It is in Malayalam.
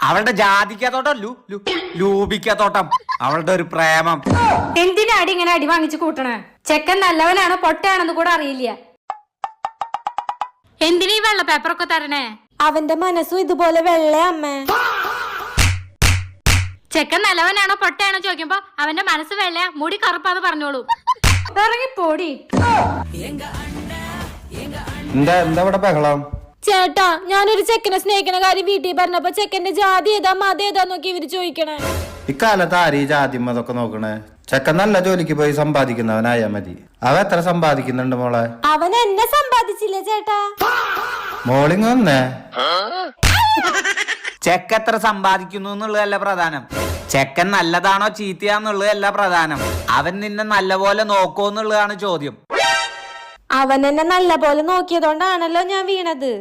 അവളുടെ ജാതിക്കത്തോട്ടം ലൂപിക്കത്തോട്ടം അവളുടെ ഒരു പ്രേമം. എന്തിനാടി ഇങ്ങനെ അടി വാങ്ങിച്ചു കൂട്ടണേ? ചെക്കൻ നല്ലവനാണോ പൊട്ടയാണെന്ന് കൂടെ അറിയില്ല. എന്തിനാ ഈ വെള്ള പേപ്പറൊക്കെ തരണേ? അവന്റെ മനസ്സും ഇതുപോലെ വെള്ളേ അമ്മേ. ചെക്കൻ നല്ലവനാണോ പൊട്ടയാണോ ചോദിക്കുമ്പോ അവന്റെ മനസ്സ് വെള്ളയാ മുടി കറുപ്പാന്ന് പറഞ്ഞോളൂ. ഇറങ്ങി പോടി. എന്താ ഇവിടെ ബഹളം? ചേട്ടാ, ഞാനൊരു ചെക്കനെ സ്നേഹിക്കണ കാര്യം വീട്ടിൽ പറഞ്ഞപ്പോ ചെക്കന്റെ ജാതി ഏതാ മതം ഏതാ നോക്കി ഇവര് ചോദിക്കണേ. ഇക്കാലത്ത് ആരീ ജാതി അതൊക്കെ നോക്കണേ? ചെക്കൻ നല്ല ജോലിക്ക് പോയി സമ്പാദിക്കുന്നവനായാ മതി. അവൻ എത്ര സമ്പാദിക്കുന്നുണ്ട് മോളെ? അവൻ എന്നെ സമ്പാദിച്ചില്ലേ ചേട്ടാ? മോളിങ് വന്നേ. ചെക്കൻ എത്ര സമ്പാദിക്കുന്നു എന്നുള്ളതല്ല പ്രധാനം, ചെക്കൻ നല്ലതാണോ ചീത്തയാന്നുള്ളതല്ല പ്രധാനം, അവൻ നിന്നെ നല്ലപോലെ നോക്കോന്നുള്ളതാണ് ചോദ്യം. അവൻ എന്നെ നല്ല പോലെ നോക്കിയതുകൊണ്ടാണല്ലോ ഞാൻ വീണത്.